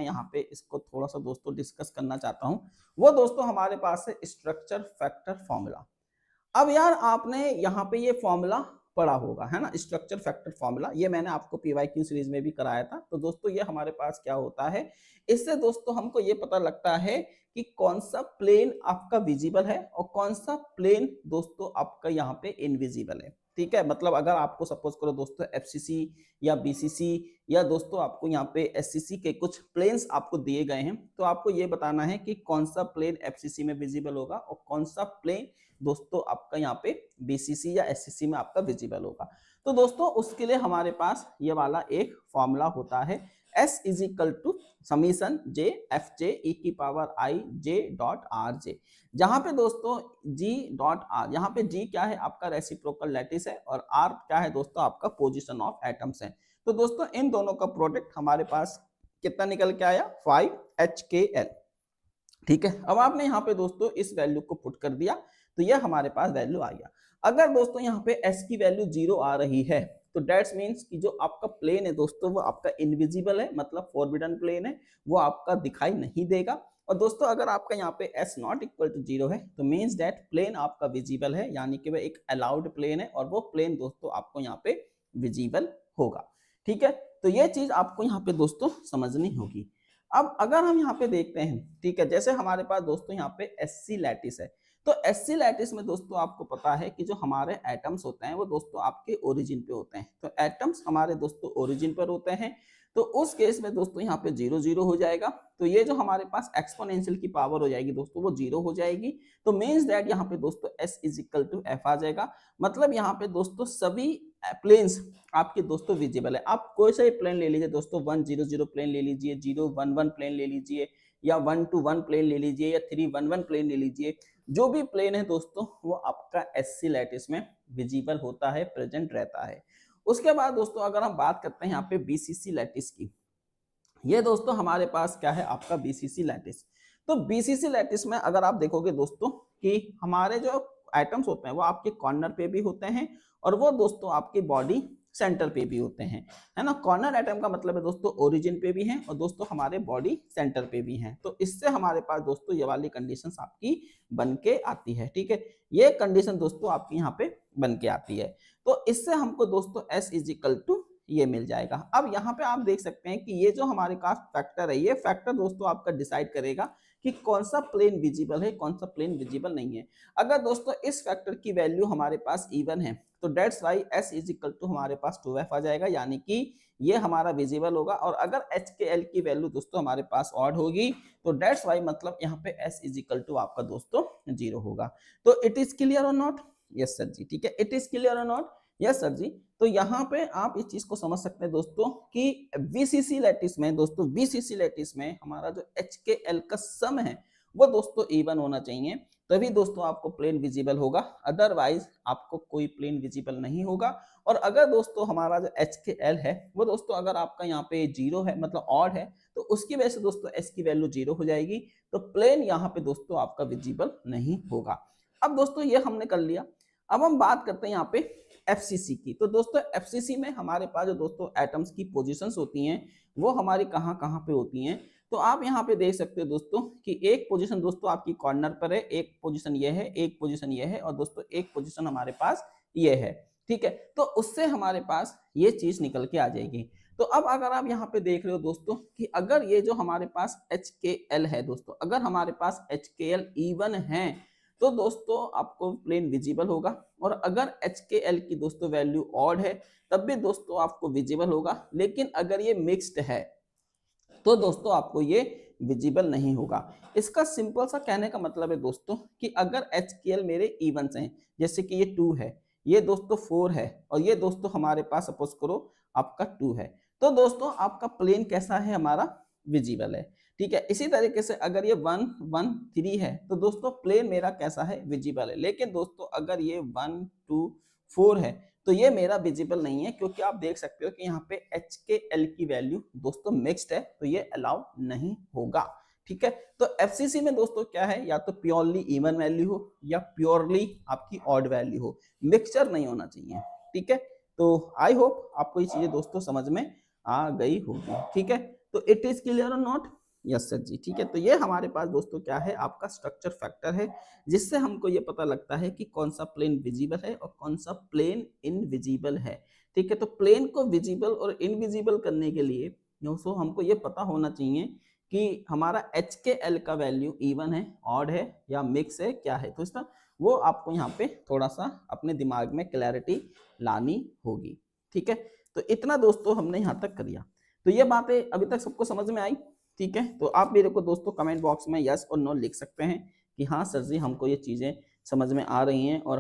मैं यहाँ पे इसको थोड़ा सा दोस्तों डिस्कस करना चाहता हूँ, वो दोस्तों हमारे पास है स्ट्रक्चर फैक्टर फॉर्मूला। अब यार आपने यहाँ पे ये फॉर्मूला पढ़ा होगा, है ना, स्ट्रक्चर फैक्टर फॉर्मूला, ये मैंने आपको पीवाईक्यू सीरीज में भी कराया था। तो दोस्तों ये हमारे पास क्या होता है, इससे दोस्तों हमको ये पता लगता है कि कौन सा प्लेन आपका विजिबल है और कौन सा प्लेन दोस्तों आपका यहाँ पे इनविजिबल है। ठीक है, मतलब अगर आपको सपोज करो दोस्तों एफसीसी या बीसीसी या दोस्तों आपको यहाँ पे एससीसी के कुछ प्लेन्स आपको दिए गए हैं, तो आपको ये बताना है कि कौन सा प्लेन एफसीसी में विजिबल होगा और कौन सा प्लेन दोस्तों आपका यहाँ पे बीसीसी या एससीसी में आपका विजिबल होगा। तो दोस्तों उसके लिए हमारे पास ये वाला एक फॉर्मूला होता है, S is equal to summation j f j e की power i j dot r j, जहां पे दोस्तों G डॉट आर, यहाँ पे G क्या है आपका रेसिप्रोकल लैटिस है और R क्या है दोस्तों आपका पोजीशन ऑफ एटम्स है। तो दोस्तों इन दोनों का प्रोडक्ट हमारे पास कितना निकल के आया 5HKl। ठीक है, अब आपने यहाँ पे दोस्तों इस वैल्यू को पुट कर दिया तो ये हमारे पास वैल्यू आ गया। अगर दोस्तों यहाँ पे S की वैल्यू 0 आ रही है तो डेट्स मीन्स कि जो आपका प्लेन है दोस्तों वो आपका इनविजिबल है, मतलब फॉरबिडन प्लेन है, वो आपका दिखाई नहीं देगा। और दोस्तों अगर आपका यहाँ पे S नॉट इक्वल टू 0 है तो मीन्स दैट प्लेन आपका विजिबल है, यानी कि वह एक अलाउड प्लेन है और वो प्लेन दोस्तों आपको यहाँ पे विजिबल होगा। ठीक है, तो ये चीज आपको यहाँ पे दोस्तों समझनी होगी। अब अगर हम यहाँ पे देखते हैं, ठीक है, जैसे हमारे पास दोस्तों यहाँ पे एससी लैटिस है, तो एससी लैटिस में दोस्तों आपको पता है कि जो हमारे एटम्स होते हैं वो दोस्तों आपके ओरिजिन पे होते हैं। तो एटम्स हमारे दोस्तों ओरिजिन पर होते हैं, तो उस केस में दोस्तों यहाँ पे 0 0 हो जाएगा। तो ये जो हमारे पास एक्सपोनेंशियल की पावर हो जाएगी दोस्तों वो 0 हो जाएगी। तो मीन्स दैट यहाँ पे दोस्तों S is equal to F आ जाएगा। मतलब यहाँ पे दोस्तों सभी प्लेन्स आपके दोस्तों विजिबल है। आप कोई सा भी प्लेन ले लीजिए दोस्तों, 1 0 0 प्लेन ले लीजिए, 0 1 1 प्लेन ले लीजिए, या 1 2 1 प्लेन ले लीजिए, या 3 1 1 प्लेन ले लीजिए, जो भी प्लेन है दोस्तों वो आपका एससी लैटिस में विजिबल होता है, प्रेजेंट रहता है। उसके बाद दोस्तों अगर हम बात करते हैं यहाँ पे बीसीसी लैटिस की, ये दोस्तों हमारे पास क्या है आपका बीसीसी लैटिस। तो बीसीसी लैटिस में अगर आप देखोगे दोस्तों कि हमारे जो एटम्स होते हैं वो आपके कॉर्नर पे भी होते हैं और वो दोस्तों आपकी बॉडी सेंटर पे भी होते हैं, है ना। कॉर्नर एटम का मतलब है दोस्तों ओरिजिन पे भी हैं और दोस्तों हमारे बॉडी सेंटर पे भी हैं। तो इससे हमारे पास दोस्तों ये वाली कंडीशंस आपकी बन के आती है। ठीक है, ये कंडीशन दोस्तों आपकी यहाँ पे बन के आती है। तो इससे हमको दोस्तों S इज इक्वल टू ये मिल जाएगा। अब यहाँ पे आप देख सकते हैं कि ये जो हमारे पास फैक्टर है, ये फैक्टर दोस्तों आपका डिसाइड करेगा कि कौन सा प्लेन विजिबल है, कौन सा प्लेन विजिबल नहीं है। अगर दोस्तों इस फैक्टर की वैल्यू हमारे पास इवन है तो that's why S is equal to हमारे पास 2F आ जाएगा, यानी कि ये हमारा विजिबल होगा। और अगर HKl की वैल्यू दोस्तों हमारे पास ऑड होगी तो डेट्स वाई मतलब यहाँ पे S इज इक्वल टू आपका दोस्तों 0 होगा। तो इट इज क्लियर और नॉट? यस सर जी। ठीक है, इट इज क्लियर और नॉट? यस सर जी। तो यहाँ पे आप इस चीज को समझ सकते हैं दोस्तों कि बीसीसी लैटिस में दोस्तों, बीसीसी लैटिस में हमारा जो HKl का सम है वो दोस्तों इवन होना चाहिए, तभी दोस्तों आपको प्लेन विजिबल होगा, अदरवाइज आपको कोई प्लेन विजिबल नहीं होगा। और अगर दोस्तों हमारा जो HKl है वो दोस्तों अगर आपका यहाँ पे 0 है, मतलब ऑड है, तो उसकी वजह से दोस्तों S की वैल्यू 0 हो जाएगी, तो प्लेन यहाँ पे दोस्तों आपका विजिबल नहीं होगा। अब दोस्तों ये हमने कर लिया। अब हम बात करते हैं यहाँ पे एफसीसी की। तो दोस्तों एफसीसी में हमारे पास जो दोस्तों एटम्स की पोजीशंस होती हैं वो हमारी कहाँ कहाँ पे होती हैं, तो आप यहाँ पे देख सकते हो दोस्तों कि एक पोजीशन दोस्तों आपकी कॉर्नर पर है, एक पोजीशन ये है, एक पोजीशन ये है, और दोस्तों एक पोजीशन हमारे पास ये है। ठीक है, तो उससे हमारे पास ये चीज निकल के आ जाएगी। तो अब अगर आप यहाँ पे देख रहे हो दोस्तों कि अगर ये जो हमारे पास HKl है दोस्तों, अगर हमारे पास HKl इवन है तो दोस्तों आपको प्लेन विजिबल होगा, और अगर HKl की दोस्तों वैल्यू ऑड है तब भी दोस्तों आपको विजिबल होगा। लेकिन अगर ये मिक्स्ड है तो दोस्तों आपको ये विजिबल नहीं होगा। इसका सिंपल सा कहने का मतलब है दोस्तों कि अगर HKl मेरे इवन्स हैं, जैसे कि ये 2 है, ये दोस्तों 4 है, और ये दोस्तों हमारे पास सपोज करो आपका 2 है, तो दोस्तों आपका प्लेन कैसा है, हमारा विजिबल है। ठीक है, इसी तरीके से अगर ये 1 1 3 है तो दोस्तों प्लेन मेरा कैसा है, विजिबल है। लेकिन दोस्तों अगर ये 1 2 4 है तो ये मेरा विजिबल नहीं है, क्योंकि आप देख सकते हो कि यहाँ पे HKl की वैल्यू दोस्तों मिक्स्ड है, तो ये अलाउ नहीं होगा। ठीक है, तो एफसीसी में दोस्तों क्या है, या तो प्योरली इवन वैल्यू हो या प्योरली आपकी ऑड वैल्यू हो, मिक्सचर नहीं होना चाहिए। ठीक है, तो आई होप आपको ये चीजें दोस्तों समझ में आ गई होगी। ठीक है, तो इट इज क्लियर और नॉट? यस सर जी, ठीक है। तो ये हमारे पास दोस्तों क्या है, आपका स्ट्रक्चर फैक्टर है, जिससे हमको ये पता लगता है कि कौन सा प्लेन विजिबल है और कौन सा प्लेन इनविजिबल है। ठीक है, तो प्लेन को विजिबल और इनविजिबल करने के लिए दोस्तों हमको ये पता होना चाहिए कि हमारा एच के एल का वैल्यू इवन है, ऑड है या मिक्स है, क्या है। तो इसका वो आपको यहाँ पे थोड़ा सा अपने दिमाग में क्लैरिटी लानी होगी। ठीक है, तो इतना दोस्तों हमने यहाँ तक कर लिया। तो ये बातें अभी तक सबको समझ में आई? ठीक है, तो आप मेरे को दोस्तों कमेंट बॉक्स में यस और नो लिख सकते हैं कि हाँ सर जी हमको ये चीज़ें समझ में आ रही हैं और